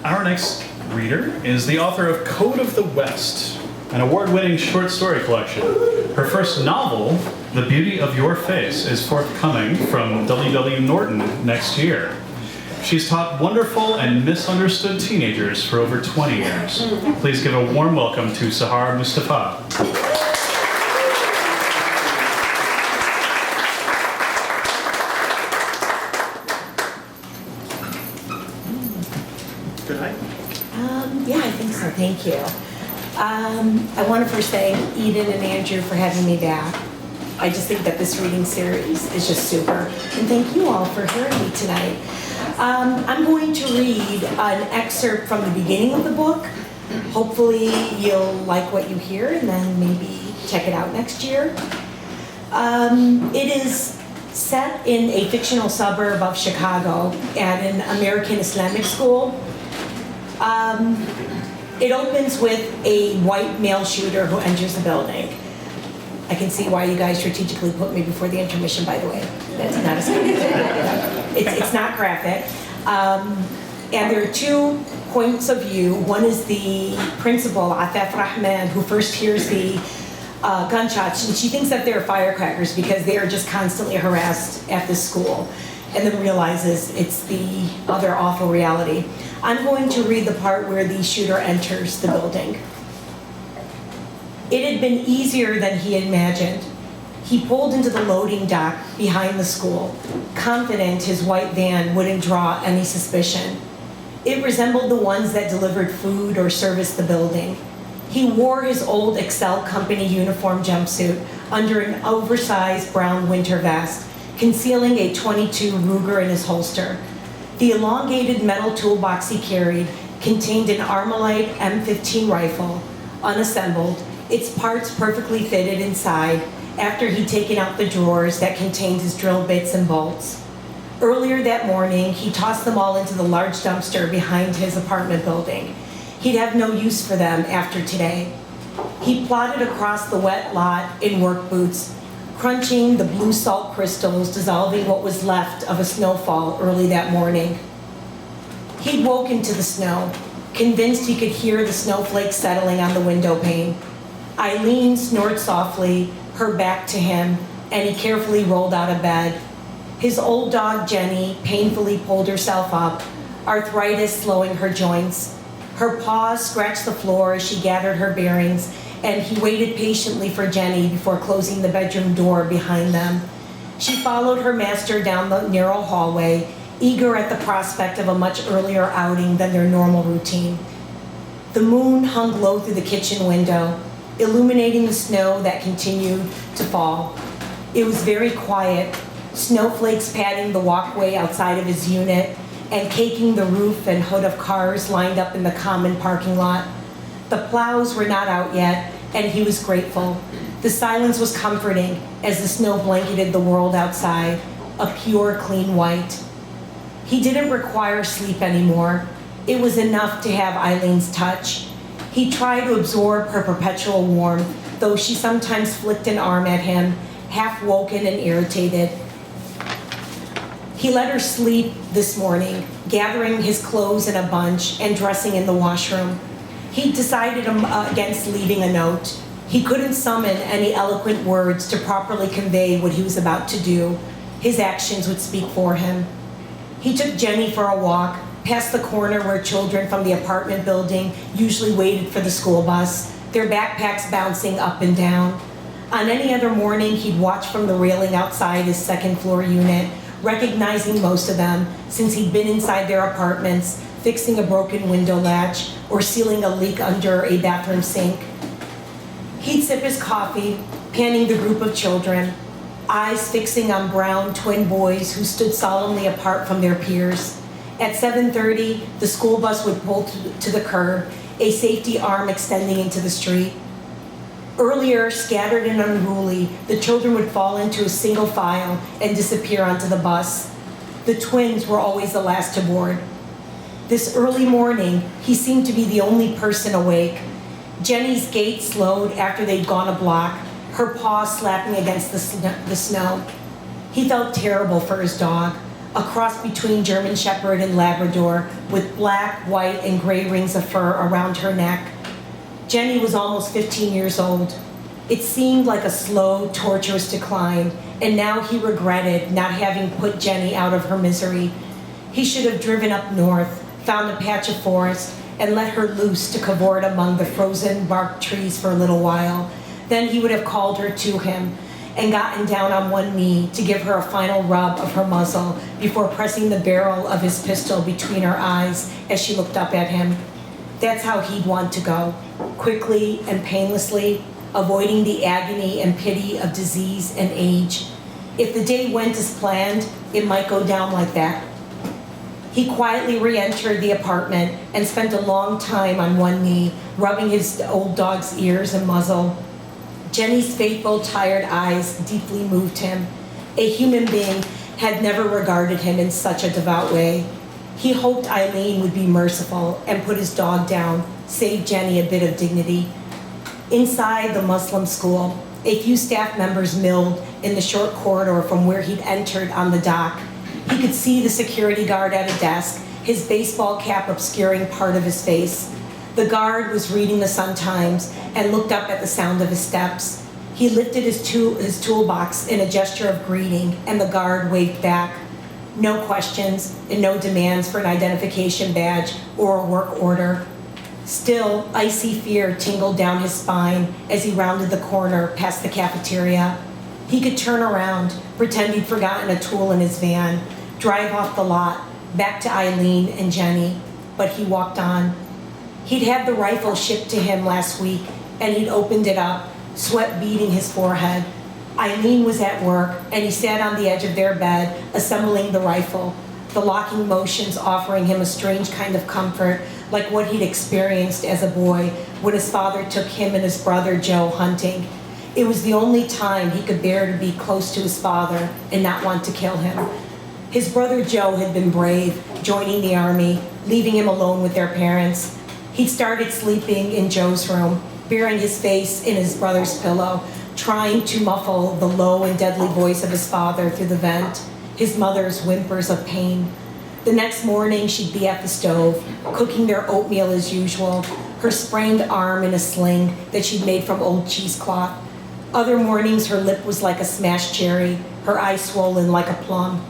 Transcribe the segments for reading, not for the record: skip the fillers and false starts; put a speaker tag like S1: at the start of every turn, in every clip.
S1: Our next reader is the author of Code of the West, an award-winning short story collection. Her first novel, The Beauty of Your Face, is forthcoming from W.W. Norton next year. She's taught wonderful and misunderstood teenagers for over 20 years. Please give a warm welcome to Sahar Mustafah. Good night.
S2: Yeah, I think so. Thank you. I want to first thank Eden and Andrew for having me back. I just think that this reading series is just super. And thank you all for hearing me tonight. I'm going to read an excerpt from the beginning of the book. Hopefully you'll like what you hear and then maybe check it out next year. It is set in a fictional suburb of Chicago at an American Islamic school. It opens with a white male shooter who enters the building. I can see why you guys strategically put me before the intermission, by the way. That's not a it's not graphic. And there are 2 points of view. One is the principal, Afaf Rahman, who first hears the gunshots, and she thinks that they're firecrackers because they are just constantly harassed at this school, and then realizes it's the other awful reality. I'm going to read the part where the shooter enters the building. It had been easier than he had imagined. He pulled into the loading dock behind the school, confident his white van wouldn't draw any suspicion. It resembled the ones that delivered food or serviced the building. He wore his old Excel company uniform jumpsuit under an oversized brown winter vest, concealing a .22 Ruger in his holster. The elongated metal toolbox he carried contained an Armalite M15 rifle, unassembled, its parts perfectly fitted inside after he'd taken out the drawers that contained his drill bits and bolts. Earlier that morning, he tossed them all into the large dumpster behind his apartment building. He'd have no use for them after today. He plodded across the wet lot in work boots, crunching the blue salt crystals, dissolving what was left of a snowfall early that morning. He'd woken to the snow, convinced he could hear the snowflakes settling on the window pane. Eileen snored softly, her back to him, and he carefully rolled out of bed. His old dog, Jenny, painfully pulled herself up, arthritis slowing her joints. Her paws scratched the floor as she gathered her bearings, and he waited patiently for Jenny before closing the bedroom door behind them. She followed her master down the narrow hallway, eager at the prospect of a much earlier outing than their normal routine. The moon hung low through the kitchen window, illuminating the snow that continued to fall. It was very quiet, snowflakes padding the walkway outside of his unit and caking the roof and hood of cars lined up in the common parking lot. The plows were not out yet, and he was grateful. The silence was comforting as the snow blanketed the world outside, a pure, clean white. He didn't require sleep anymore. It was enough to have Eileen's touch. He tried to absorb her perpetual warmth, though she sometimes flicked an arm at him, half woken and irritated. He let her sleep this morning, gathering his clothes in a bunch and dressing in the washroom. He decided against leaving a note. He couldn't summon any eloquent words to properly convey what he was about to do. His actions would speak for him. He took Jenny for a walk, past the corner where children from the apartment building usually waited for the school bus, their backpacks bouncing up and down. On any other morning, he'd watch from the railing outside his second-floor unit, recognizing most of them since he'd been inside their apartments, fixing a broken window latch or sealing a leak under a bathroom sink. He'd sip his coffee, panning the group of children, eyes fixing on brown twin boys who stood solemnly apart from their peers. At 7:30, the school bus would pull to the curb, a safety arm extending into the street. Earlier, scattered and unruly, the children would fall into a single file and disappear onto the bus. The twins were always the last to board. This early morning, he seemed to be the only person awake. Jenny's gait slowed after they'd gone a block, her paws slapping against the snow. He felt terrible for his dog, a cross between German Shepherd and Labrador, with black, white, and gray rings of fur around her neck. Jenny was almost 15 years old. It seemed like a slow, torturous decline, and now he regretted not having put Jenny out of her misery. He should have driven up north, found a patch of forest, and let her loose to cavort among the frozen bark trees for a little while. Then he would have called her to him and gotten down on one knee to give her a final rub of her muzzle before pressing the barrel of his pistol between her eyes as she looked up at him. That's how he'd want to go, quickly and painlessly, avoiding the agony and pity of disease and age. If the day went as planned, it might go down like that. He quietly re-entered the apartment and spent a long time on one knee, rubbing his old dog's ears and muzzle. Jenny's faithful, tired eyes deeply moved him. A human being had never regarded him in such a devout way. He hoped Eileen would be merciful and put his dog down, save Jenny a bit of dignity. Inside the Muslim school, a few staff members milled in the short corridor from where he'd entered on the dock. He could see the security guard at a desk, his baseball cap obscuring part of his face. The guard was reading the Sun-Times and looked up at the sound of his steps. He lifted his toolbox in a gesture of greeting, and the guard waved back. No questions and no demands for an identification badge or a work order. Still, icy fear tingled down his spine as he rounded the corner past the cafeteria. He could turn around, pretend he'd forgotten a tool in his van, drive off the lot, back to Eileen and Jenny, but he walked on. He'd had the rifle shipped to him last week, and he'd opened it up, sweat beading his forehead. Eileen was at work, and he sat on the edge of their bed, assembling the rifle, the locking motions offering him a strange kind of comfort, like what he'd experienced as a boy when his father took him and his brother Joe hunting. It was the only time he could bear to be close to his father and not want to kill him. His brother Joe had been brave, joining the army, leaving him alone with their parents. He'd started sleeping in Joe's room, burying his face in his brother's pillow, trying to muffle the low and deadly voice of his father through the vent, his mother's whimpers of pain. The next morning, she'd be at the stove, cooking their oatmeal as usual, her sprained arm in a sling that she'd made from old cheesecloth. Other mornings, her lip was like a smashed cherry, her eye swollen like a plum.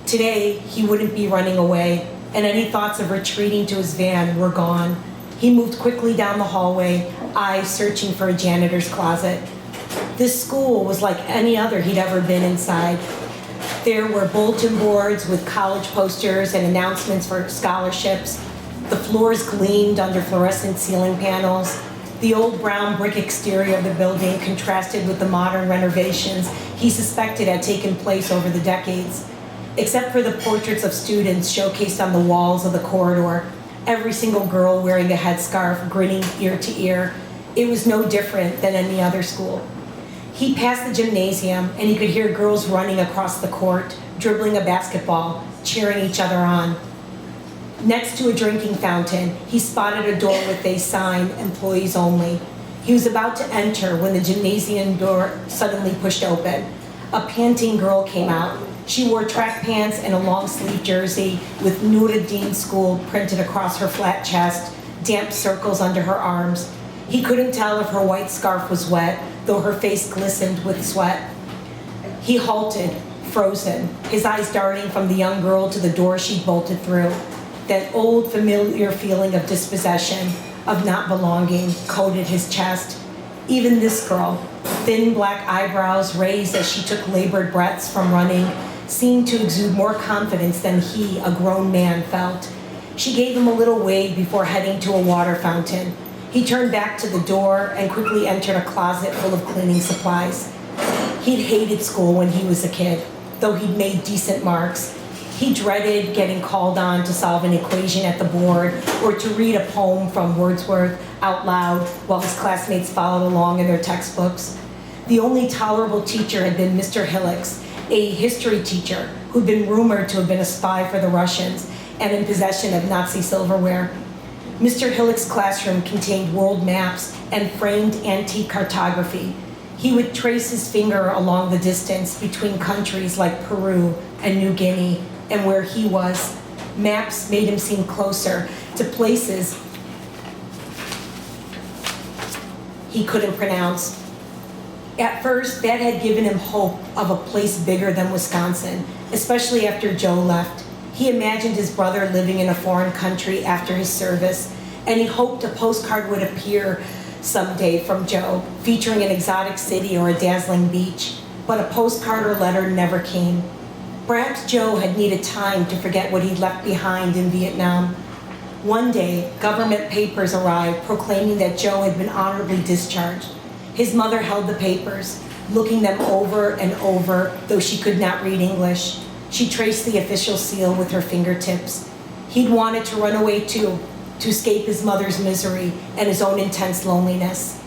S2: Today, he wouldn't be running away, and any thoughts of retreating to his van were gone. He moved quickly down the hallway, eyes searching for a janitor's closet. This school was like any other he'd ever been inside. There were bulletin boards with college posters and announcements for scholarships. The floors gleamed under fluorescent ceiling panels. The old brown brick exterior of the building contrasted with the modern renovations he suspected had taken place over the decades. Except for the portraits of students showcased on the walls of the corridor, every single girl wearing a headscarf, grinning ear to ear, it was no different than any other school. He passed the gymnasium, and he could hear girls running across the court, dribbling a basketball, cheering each other on. Next to a drinking fountain, he spotted a door with a sign, "Employees Only." He was about to enter when the gymnasium door suddenly pushed open. A panting girl came out. She wore track pants and a long-sleeve jersey with Nuruddin School printed across her flat chest, damp circles under her arms. He couldn't tell if her white scarf was wet, though her face glistened with sweat. He halted, frozen, his eyes darting from the young girl to the door she'd bolted through. That old familiar feeling of dispossession, of not belonging, coated his chest. Even this girl, thin black eyebrows raised as she took labored breaths from running, seemed to exude more confidence than he, a grown man, felt. She gave him a little wave before heading to a water fountain. He turned back to the door and quickly entered a closet full of cleaning supplies. He'd hated school when he was a kid, though he'd made decent marks. He dreaded getting called on to solve an equation at the board or to read a poem from Wordsworth out loud while his classmates followed along in their textbooks. The only tolerable teacher had been Mr. Hillix, a history teacher who'd been rumored to have been a spy for the Russians and in possession of Nazi silverware. Mr. Hillix's classroom contained world maps and framed antique cartography. He would trace his finger along the distance between countries like Peru and New Guinea, and where he was. Maps made him seem closer to places he couldn't pronounce. At first, that had given him hope of a place bigger than Wisconsin, especially after Joe left. He imagined his brother living in a foreign country after his service, and he hoped a postcard would appear someday from Joe, featuring an exotic city or a dazzling beach. But a postcard or letter never came. Perhaps Joe had needed time to forget what he'd left behind in Vietnam. One day, government papers arrived proclaiming that Joe had been honorably discharged. His mother held the papers, looking them over and over, though she could not read English. She traced the official seal with her fingertips. He'd wanted to run away too, to escape his mother's misery and his own intense loneliness.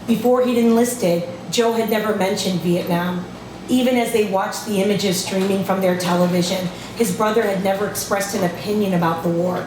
S2: Before he'd enlisted, Joe had never mentioned Vietnam. Even as they watched the images streaming from their television, his brother had never expressed an opinion about the war.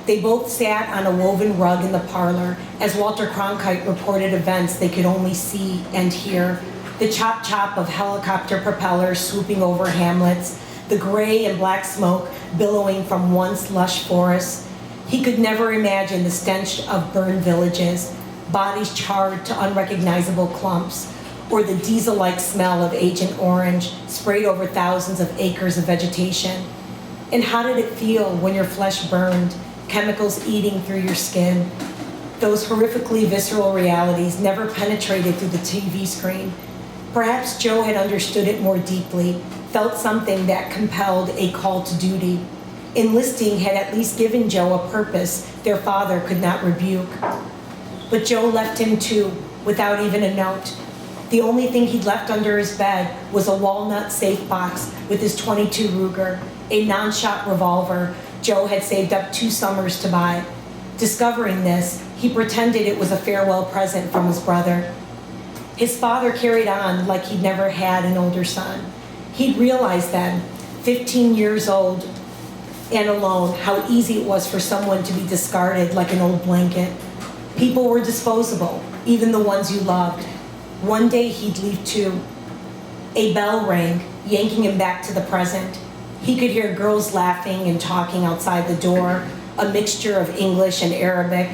S2: They both sat on a woven rug in the parlor as Walter Cronkite reported events they could only see and hear. The chop-chop of helicopter propellers swooping over hamlets, the gray and black smoke billowing from once lush forests. He could never imagine the stench of burned villages, bodies charred to unrecognizable clumps, or the diesel-like smell of Agent Orange sprayed over thousands of acres of vegetation. And how did it feel when your flesh burned, chemicals eating through your skin? Those horrifically visceral realities never penetrated through the TV screen. Perhaps Joe had understood it more deeply, felt something that compelled a call to duty. Enlisting had at least given Joe a purpose their father could not rebuke. But Joe left him too, without even a note. The only thing he'd left under his bed was a walnut safe box with his .22 Ruger, a non-shot revolver Joe had saved up 2 summers to buy. Discovering this, he pretended it was a farewell present from his brother. His father carried on like he'd never had an older son. He'd realized then, 15 years old and alone, how easy it was for someone to be discarded like an old blanket. People were disposable, even the ones you loved. One day he'd leave too. A bell rang, yanking him back to the present. He could hear girls laughing and talking outside the door, a mixture of English and Arabic.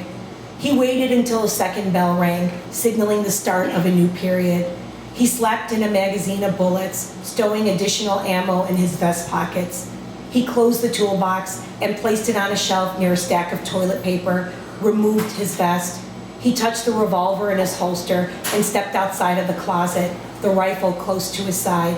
S2: He waited until a second bell rang, signaling the start of a new period. He slapped in a magazine of bullets, stowing additional ammo in his vest pockets. He closed the toolbox and placed it on a shelf near a stack of toilet paper, removed his vest. He touched the revolver in his holster and stepped outside of the closet, the rifle close to his side.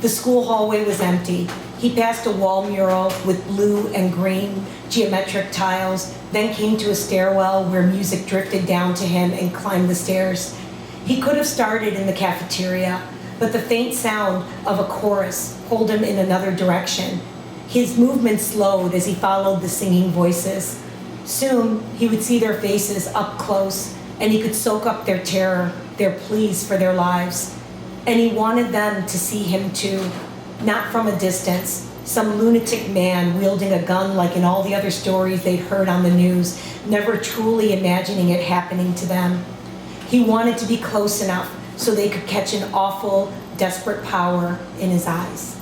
S2: The school hallway was empty. He passed a wall mural with blue and green geometric tiles, then came to a stairwell where music drifted down to him and climbed the stairs. He could have started in the cafeteria, but the faint sound of a chorus pulled him in another direction. His movement slowed as he followed the singing voices. Soon, he would see their faces up close, and he could soak up their terror, their pleas for their lives. And he wanted them to see him too, not from a distance, some lunatic man wielding a gun like in all the other stories they'd heard on the news, never truly imagining it happening to them. He wanted to be close enough so they could catch an awful, desperate power in his eyes.